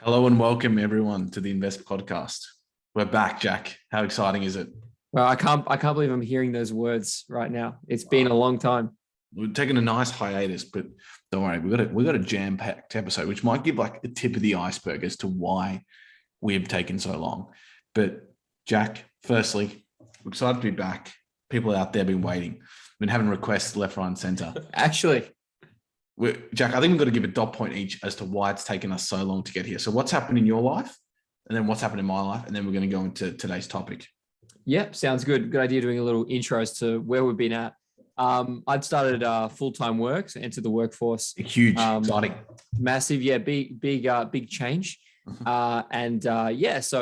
Hello and welcome everyone to the Invst Podcast. We're back, Jack. How exciting is it? Well, I can't believe I'm hearing those words right now. It's been a long time. We're taking a nice hiatus, but don't worry, we've got a jam-packed episode, which might give like a tip of the iceberg as to why we've taken so long. But Jack, firstly, we're excited to be back. People out there have been waiting. We've been having requests left, right, and center. Actually, Jack, I think we've got to give a dot point each as to why it's taken us so long to get here. So what's happened in your life, and then what's happened in my life, and then we're going to go into today's topic. yeah, sounds good. Good idea doing a little intro as to where we've been at. I'd started full-time work, so entered the workforce. Huge, exciting. Massive, yeah, big change. So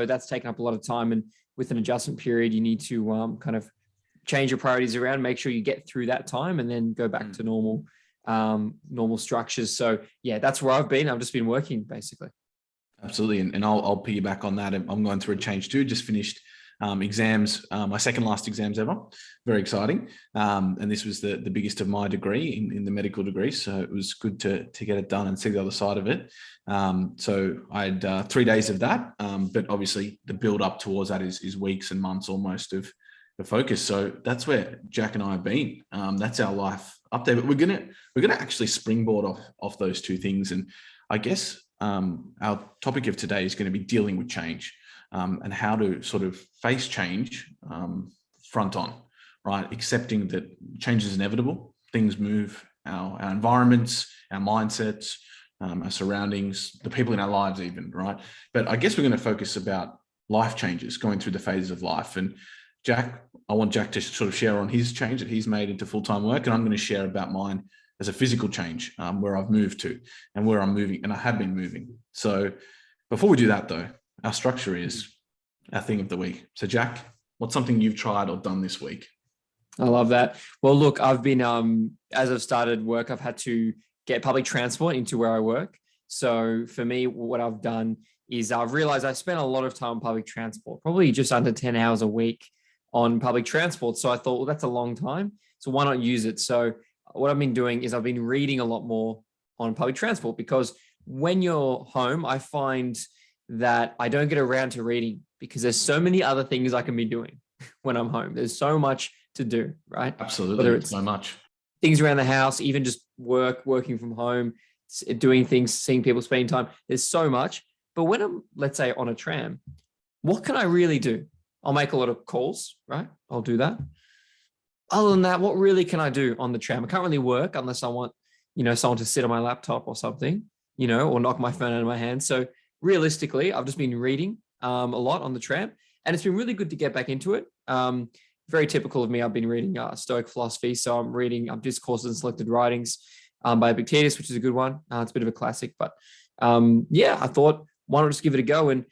that's taken up a lot of time. And with an adjustment period, you need to kind of change your priorities around, make sure you get through that time and then go back to normal structures. So yeah, that's where I've been. I've just been working basically. Absolutely. And I'll piggyback on that. I'm going through a change too. Just finished exams, my second last exams ever. Very exciting. And this was the biggest of my degree in the medical degree. So it was good to get it done and see the other side of it. So I had 3 days of that. But obviously the build up towards that is weeks and months almost of the focus. So that's where Jack and I have been. That's our life update. But we're gonna actually springboard off those two things. And I guess our topic of today is going to be dealing with change. And how to sort of face change front on, right? Accepting that change is inevitable. Things move, our environments, our mindsets, our surroundings, the people in our lives even, right? But I guess we're going to focus about life changes, going through the phases of life. And Jack, I want Jack to sort of share on his change that he's made into full-time work. And I'm going to share about mine as a physical change, where I've moved to and where I'm moving, and I have been moving. So before we do that though, our structure is our thing of the week. So Jack, what's something you've tried or done this week? I love that. Well, look, I've been, as I've started work, I've had to get public transport into where I work. So for me, what I've done is I've realized I spent a lot of time on public transport, probably just under 10 hours a week on public transport. So I thought, well, that's a long time. So why not use it? So what I've been doing is I've been reading a lot more on public transport, because when you're home, I find that I don't get around to reading because there's so many other things I can be doing when I'm home. There's so much to do, right? Absolutely. Whether it's so much. Things around the house, even just working from home, doing things, seeing people, spending time. There's so much. But when I'm, let's say, on a tram, what can I really do? I'll make a lot of calls, right? I'll do that. Other than that, what really can I do on the tram? I can't really work unless I want, someone to sit on my laptop or something, or knock my phone out of my hand. So realistically, I've just been reading a lot on the tram, and it's been really good to get back into it. Very typical of me. I've been reading Stoic philosophy. So I'm reading Discourses and Selected Writings by Epictetus, which is a good one. It's a bit of a classic, but I thought, why not just give it a go? And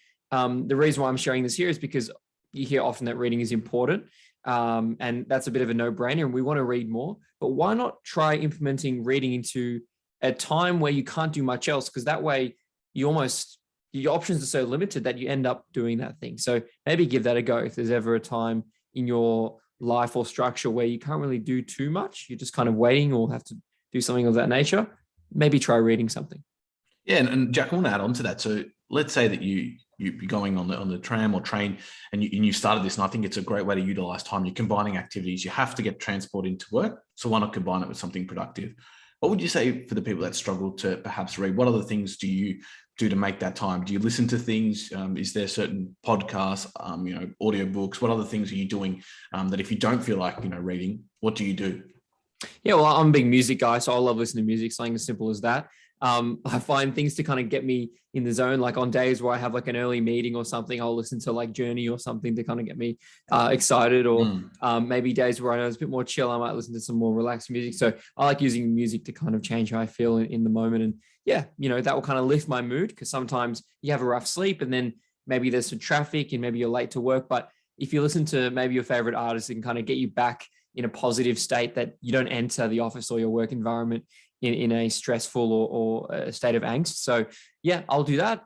the reason why I'm sharing this here is because you hear often that reading is important. And that's a bit of a no-brainer, and we want to read more. But why not try implementing reading into a time where you can't do much else? Because that way your options are so limited that you end up doing that thing. So maybe give that a go. If there's ever a time in your life or structure where you can't really do too much, you're just kind of waiting or have to do something of that nature, maybe try reading something. Yeah, and Jack, I want to add on to that. So let's say that you're going on the tram or train, and you started this, and I think it's a great way to utilize time. You're combining activities. You have to get transport into work, so why not combine it with something productive? What would you say for the people that struggle to perhaps read? What other things do you do to make that time? Do you listen to things? Is there certain podcasts, audiobooks? What other things are you doing that if you don't feel like, reading, what do you do? Yeah, well, I'm a big music guy, so I love listening to music, something as simple as that. I find things to kind of get me in the zone. Like on days where I have like an early meeting or something, I'll listen to like Journey or something to kind of get me excited. Or maybe days where I know it's a bit more chill, I might listen to some more relaxed music. So I like using music to kind of change how I feel in the moment. And yeah, that will kind of lift my mood, because sometimes you have a rough sleep and then maybe there's some traffic and maybe you're late to work. But if you listen to maybe your favorite artist, it can kind of get you back in a positive state, that you don't enter the office or your work environment in a stressful or a state of angst. So yeah, I'll do that.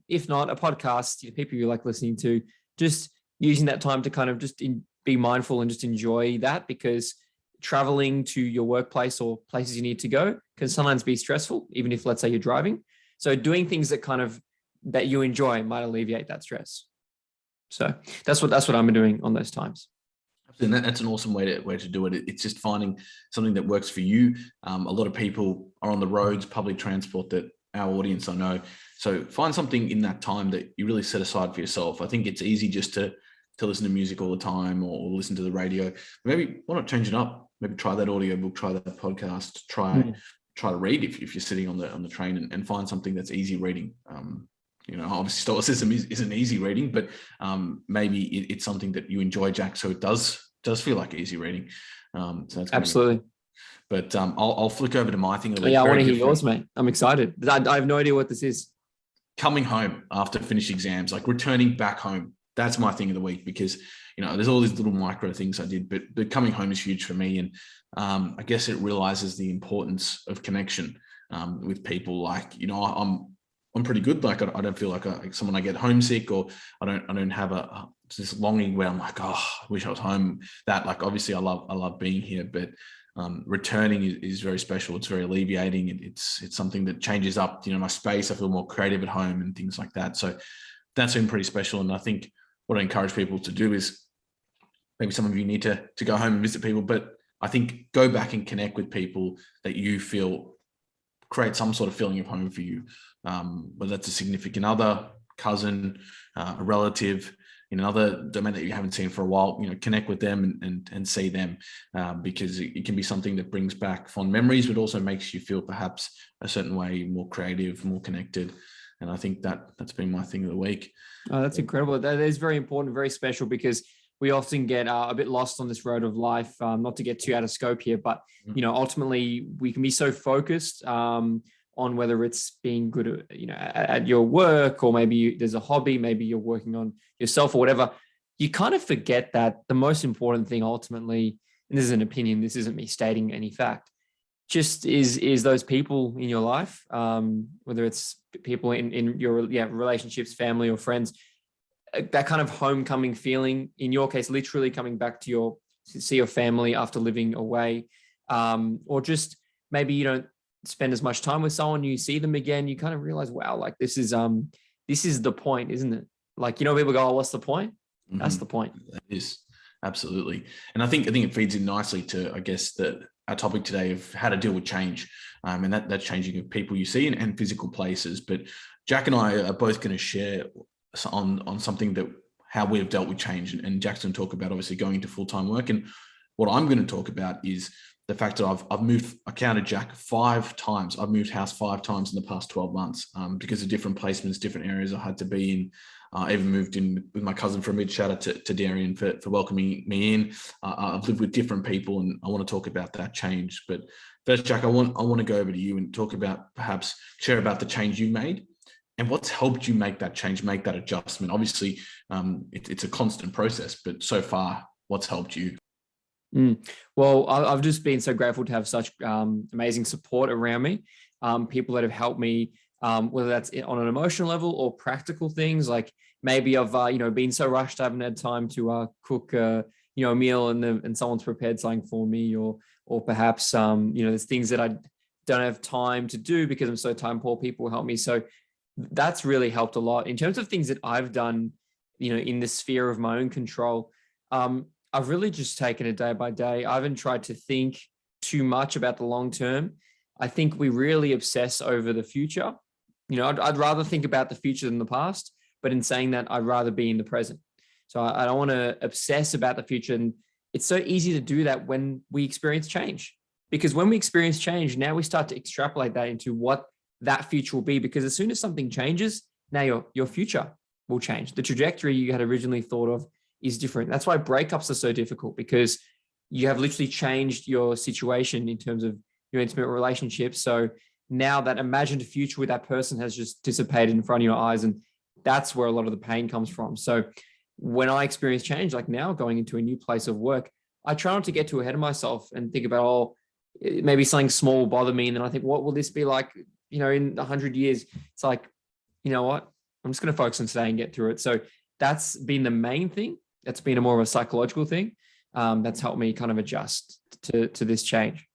If not, a podcast, people you like listening to, just using that time to kind of just be mindful and just enjoy that, because traveling to your workplace or places you need to go can sometimes be stressful, even if, let's say, you're driving. So doing things that kind of that you enjoy might alleviate that stress. So that's what I'm doing on those times. And that's an awesome way to do it. It's just finding something that works for you. A lot of people are on the roads, public transport, that our audience I know. So find something in that time that you really set aside for yourself. I think it's easy just to listen to music all the time or listen to the radio. Maybe why not change it up? Maybe try that audiobook, try that podcast, try to read if you're sitting on the train and find something that's easy reading. Obviously Stoicism isn't easy reading, but maybe it's something that you enjoy, Jack. So it does feel like easy reading. So that's absolutely. But I'll flick over to my thing. Yeah, I want to hear yours, mate. I'm excited. I have no idea what this is. Coming home after finished exams, like returning back home. That's my thing of the week, because there's all these little micro things I did, but coming home is huge for me, and I guess it realizes the importance of connection with people. Like I'm pretty good. Like I don't feel like someone I get homesick, or I don't have this longing where I'm like, oh, I wish I was home. That, like, obviously I love being here, but returning is very special. It's very alleviating. It's something that changes up my space. I feel more creative at home and things like that. So that's been pretty special. And I think what I encourage people to do is, maybe some of you need to go home and visit people, but I think go back and connect with people that you feel create some sort of feeling of home for you. Whether that's a significant other, cousin, a relative, in another domain that you haven't seen for a while, connect with them and see them, because it can be something that brings back fond memories, but also makes you feel perhaps a certain way more creative, more connected. And I think that's been my thing of the week. Oh, that's incredible. That is very important, very special, because we often get a bit lost on this road of life. Not to get too out of scope here, but ultimately we can be so focused on whether it's being good, at your work, or maybe there's a hobby, maybe you're working on yourself or whatever. You kind of forget that the most important thing ultimately, and this is an opinion, this isn't me stating any fact, just is those people in your life, whether it's people in your relationships, family or friends, that kind of homecoming feeling, in your case, literally coming back to see your family after living away, or just maybe you don't spend as much time with someone, you see them again, you kind of realize, wow, like this is the point, isn't it? Like, people go, oh, what's the point? Mm-hmm. That's the point. That is, absolutely. And I think it feeds in nicely to, I guess, our topic today of how to deal with change, and that's changing of people you see and physical places. But Jack and I are both going to share on something that how we've dealt with change, and Jack's going to talk about obviously going into full-time work, and what I'm going to talk about is the fact that I've moved. I counted, Jack, 5 times. I've moved house 5 times in the past 12 months because of different placements, different areas I had to be in. I even moved in with my cousin for a bit. Shout out to Darian for welcoming me in. I've lived with different people, and I want to talk about that change. But first, Jack, I want to go over to you and talk about, perhaps share about the change you made and what's helped you make that change, make that adjustment. Obviously, it's a constant process, but so far, what's helped you? Well, I've just been so grateful to have such amazing support around me, people that have helped me, whether that's on an emotional level or practical things. Like maybe I've been so rushed I haven't had time to cook a meal and someone's prepared something for me, or perhaps there's things that I don't have time to do because I'm so time poor. People help me, so that's really helped a lot. In terms of things that I've done, in the sphere of my own control, I've really just taken it day by day. I haven't tried to think too much about the long term. I think we really obsess over the future. I'd rather think about the future than the past, but in saying that, I'd rather be in the present. So I don't want to obsess about the future. And it's so easy to do that when we experience change, because when we experience change, now we start to extrapolate that into what that future will be, because as soon as something changes, now your future will change. The trajectory you had originally thought of is different. That's why breakups are so difficult, because you have literally changed your situation in terms of your intimate relationship. So now that imagined future with that person has just dissipated in front of your eyes, and that's where a lot of the pain comes from. So when I experience change, like now going into a new place of work, I try not to get too ahead of myself and think about, oh, maybe something small will bother me. And then I think, what will this be like, in 100 years? It's like, you know what? I'm just going to focus on today and get through it. So that's been the main thing. That's been a more of a psychological thing. That's helped me kind of adjust to this change.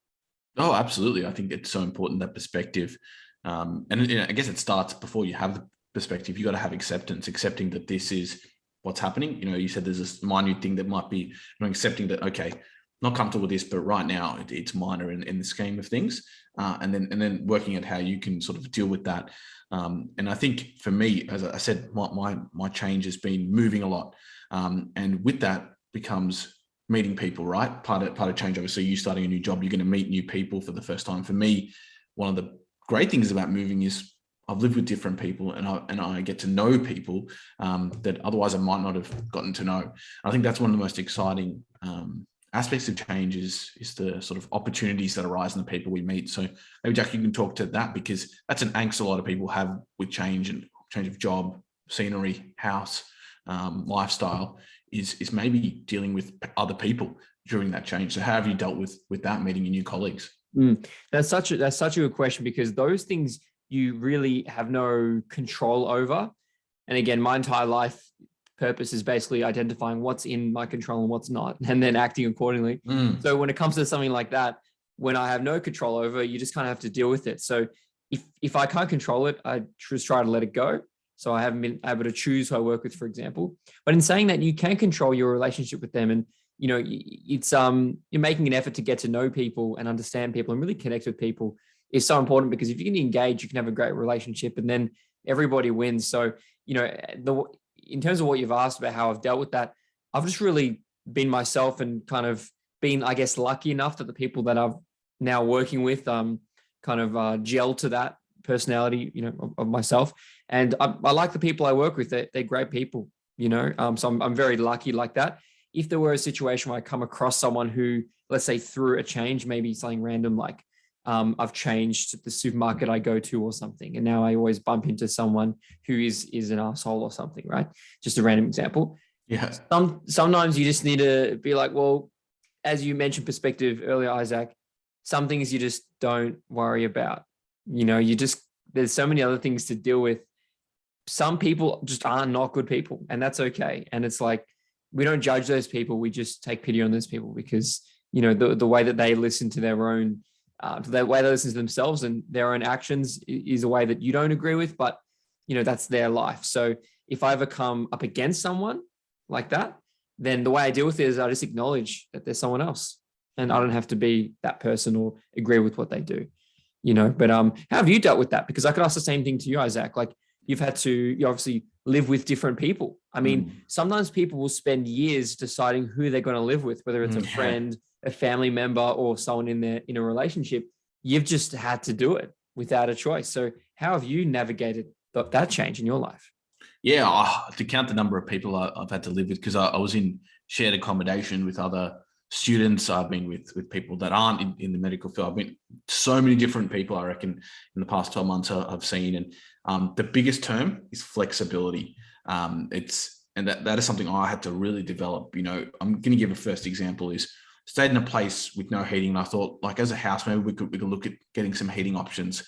Oh, absolutely. I think it's so important, that perspective. And I guess it starts before you have perspective, you got to have acceptance, accepting that this is what's happening. You said there's this minute thing that might be accepting that, okay, not comfortable with this, but right now it's minor in the scheme of things. And then working at how you can sort of deal with that. And I think for me, as I said, my change has been moving a lot. And with that becomes meeting people, right? Part of change, obviously, you starting a new job, you're going to meet new people for the first time. For me, one of the great things about moving is I've lived with different people, and I get to know people that otherwise I might not have gotten to know. I think that's one of the most exciting aspects of change is the sort of opportunities that arise in the people we meet. So maybe, Jack, you can talk to that, because that's an angst a lot of people have with change and change of job, scenery, house, lifestyle, is maybe dealing with other people during that change. So how have you dealt with that, meeting your new colleagues? That's such a good question, because those things you really have no control over. And again, my entire life purpose is basically identifying what's in my control and what's not, and then acting accordingly. So when it comes to something like that, when I have no control over, you just kind of have to deal with it. So if I can't control it, I just try to let it go. So I haven't been able to choose who I work with, for example. But in saying that, you can control your relationship with them. And, it's you're making an effort to get to know people and understand people and really connect with people is so important, because if you can engage, you can have a great relationship, and then everybody wins. So, in terms of what you've asked about how I've dealt with that, I've just really been myself and kind of been, I guess, lucky enough that the people that I'm now working with kind of gel to that personality, of myself. And I like the people I work with. They're great people, so I'm very lucky like that. If there were a situation where I come across someone who, let's say, through a change, maybe something random, like I've changed the supermarket I go to or something, and now I always bump into someone who is an asshole or something, right? Just a random example. Yeah. Sometimes you just need to be like, well, as you mentioned perspective earlier, Isaac, some things you just don't worry about. There's so many other things to deal with. Some people just are not good people, and that's okay. And it's like, we don't judge those people. We just take pity on those people, because, the way that they listen to their own, the way they listen to themselves and their own actions is a way that you don't agree with, but, that's their life. So if I ever come up against someone like that, then the way I deal with it is I just acknowledge that there's someone else, and I don't have to be that person or agree with what they do, but how have you dealt with that? Because I could ask the same thing to you, Isaac. Like, you obviously live with different people. I mean, sometimes people will spend years deciding who they're going to live with, whether it's a friend, a family member, or someone in a relationship. You've just had to do it without a choice. So how have you navigated that change in your life? Yeah, to count the number of people I've had to live with, because I was in shared accommodation with other students. I've been with people that aren't in the medical field. I've been so many different people, I reckon, in the past 12 months I've seen. And the biggest term is flexibility. And that is something I had to really develop. I'm going to give a first example is stayed in a place with no heating. And I thought, like, as a house, maybe we could look at getting some heating options.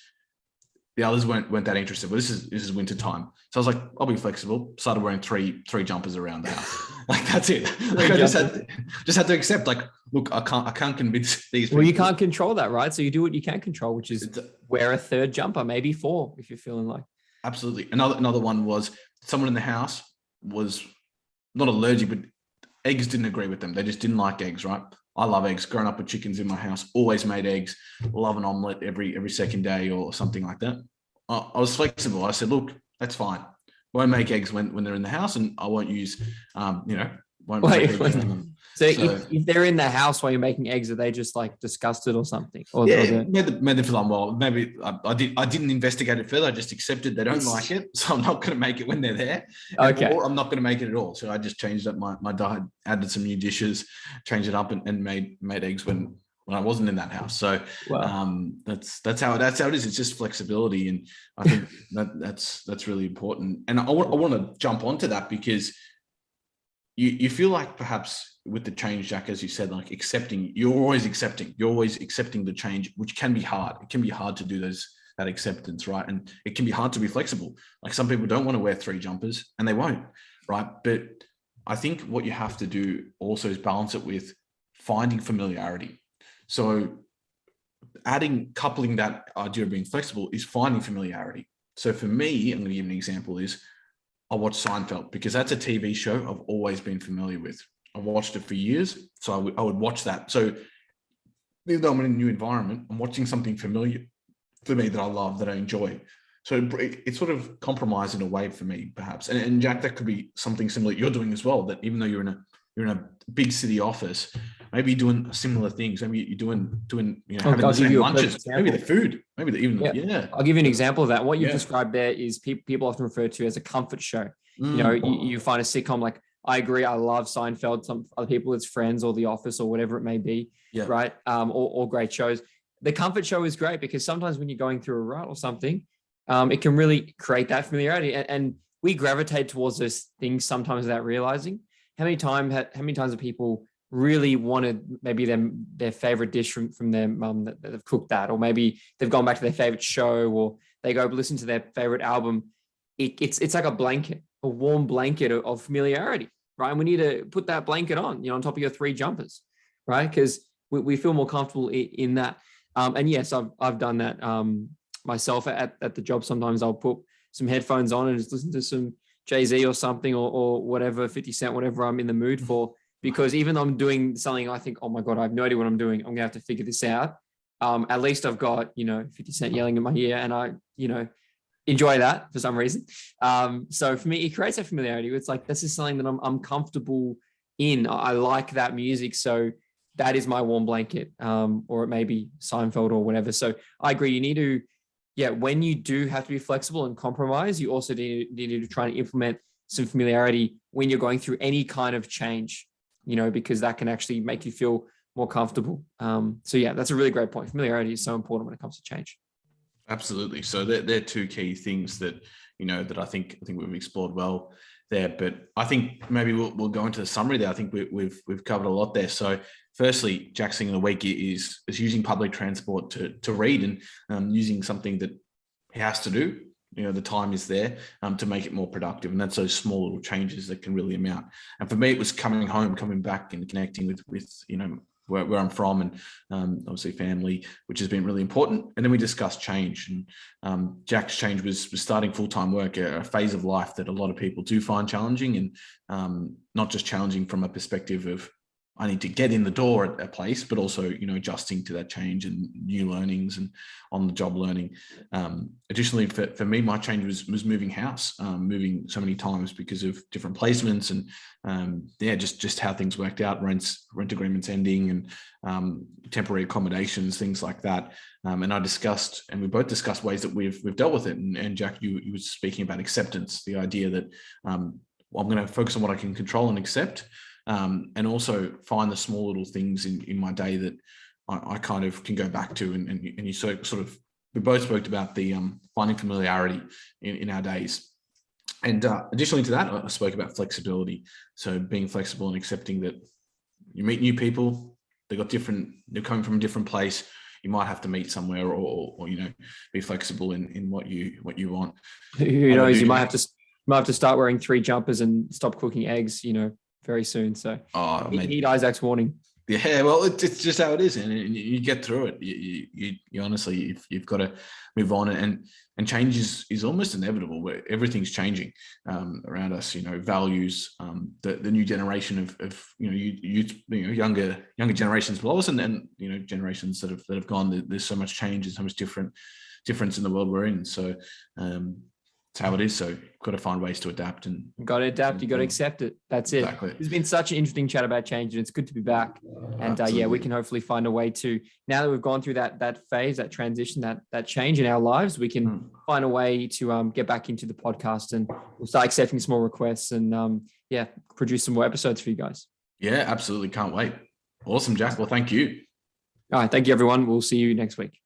The others weren't that interested. But this is winter time, so I was like, I'll be flexible. Started wearing three jumpers around the house. Like, that's it. Like, I just had to accept. Like, look, I can't convince these people. Well, you can't control that, right? So you do what you can control, which is wear a third jumper, maybe 4, if you're feeling like. Absolutely. Another one was someone in the house was not allergic, but eggs didn't agree with them. They just didn't like eggs, right? I love eggs. Growing up with chickens in my house, always made eggs. Love an omelette every second day or something like that. I was flexible. I said, look, that's fine. Won't make eggs when they're in the house, and I won't use, won't make eggs on them. So if they're in the house while you're making eggs, are they just like disgusted or something? Made them feel unwell. Maybe I didn't investigate it further. I just accepted they don't like it, so I'm not going to make it when they're there. Okay. Or I'm not going to make it at all. So I just changed up my diet, added some new dishes, changed it up, and made eggs when I wasn't in that house. So that's how it is. It's just flexibility, and I think that's really important. And I want to jump onto that, because you feel like perhaps with the change, Jack, as you said, like you're always accepting the change, which can be hard. It can be hard to do that acceptance, right? And it can be hard to be flexible. Like, some people don't want to wear 3 jumpers, and they won't, right? But I think what you have to do also is balance it with finding familiarity. So coupling that idea of being flexible is finding familiarity. So for me, I'm going to give an example is I watch Seinfeld because that's a TV show I've always been familiar with. I've watched it for years, so I would watch that. So even though I'm in a new environment, I'm watching something familiar to me that I love, that I enjoy. So it's sort of compromise in a way for me, perhaps. And Jack, that could be something similar you're doing as well. That even though you're in a big city office, maybe you're doing similar things. Maybe you're doing having the same lunches. Maybe the food. Maybe I'll give you an example of that. What you've described there is people often refer to as a comfort show. You find a sitcom like, I agree, I love Seinfeld. Some other people, it's Friends or The Office or whatever it may be, right? Or great shows. The comfort show is great because sometimes when you're going through a rut or something, it can really create that familiarity. And we gravitate towards those things sometimes without realizing. How many times have people really wanted maybe their favorite dish from their mum that they've cooked that, or maybe they've gone back to their favorite show, or they go listen to their favorite album. It's like a blanket, a warm blanket of familiarity, right? And we need to put that blanket on, on top of your 3 jumpers, right? Because we feel more comfortable in that. And yes, I've done that myself at the job. Sometimes I'll put some headphones on and just listen to some Jay-Z or something, or whatever, 50 Cent, whatever I'm in the mood for. Because even though I'm doing something, I think, oh my God, I have no idea what I'm doing. I'm going to have to figure this out. At least I've got, 50 Cent yelling in my ear, and I, enjoy that for some reason. So for me, it creates a familiarity. It's like, this is something that I'm comfortable in. I like that music. So that is my warm blanket, or it may be Seinfeld or whatever. So I agree. You need to, when you do have to be flexible and compromise, you also need to try and implement some familiarity when you're going through any kind of change, because that can actually make you feel more comfortable. That's a really great point. Familiarity is so important when it comes to change. Absolutely. So they're 2 key things that, that I think we've explored well there. But I think maybe we'll go into the summary there. I think we've covered a lot there. So firstly, Jack's thing of the week is using public transport to read, and using something that he has to do. The time is there to make it more productive. And that's those small little changes that can really amount. And for me, it was coming home, coming back and connecting with where I'm from, and obviously family, which has been really important. And then we discussed change, and Jack's change was starting full-time work, a phase of life that a lot of people do find challenging, and not just challenging from a perspective of, I need to get in the door at a place, but also, adjusting to that change and new learnings and on the job learning. Additionally, for me, my change was moving house, moving so many times because of different placements and just how things worked out, rent agreements ending, and temporary accommodations, things like that. And we both discussed ways that we've dealt with it. And Jack, you were speaking about acceptance, the idea that I'm going to focus on what I can control and accept. And also find the small little things in my day that I kind of can go back to. And you sort of, we both spoke about the finding familiarity in our days. And additionally to that, I spoke about flexibility. So being flexible and accepting that you meet new people, they're coming from a different place. You might have to meet somewhere, or be flexible in what you want. Who knows? You might have to start wearing 3 jumpers and stop cooking eggs, very soon. So heed Isaac's warning. Yeah, well, it's just how it is, and you get through it. You honestly, you've got to move on, and change is almost inevitable. Where everything's changing around us. Values, the new generation of younger generations below us, and generations that have gone. There's so much change and so much difference in the world we're in. So it's how it is. So you've got to find ways to adapt, and you've got to adapt. You got to accept it. That's it. Exactly. It's been such an interesting chat about change, and it's good to be back. And we can hopefully find a way to, now that we've gone through that phase, that transition, that change in our lives, we can find a way to get back into the podcast, and we'll start accepting some more requests, and produce some more episodes for you guys. Yeah, absolutely. Can't wait. Awesome, Jack. Well, thank you. All right. Thank you, everyone. We'll see you next week.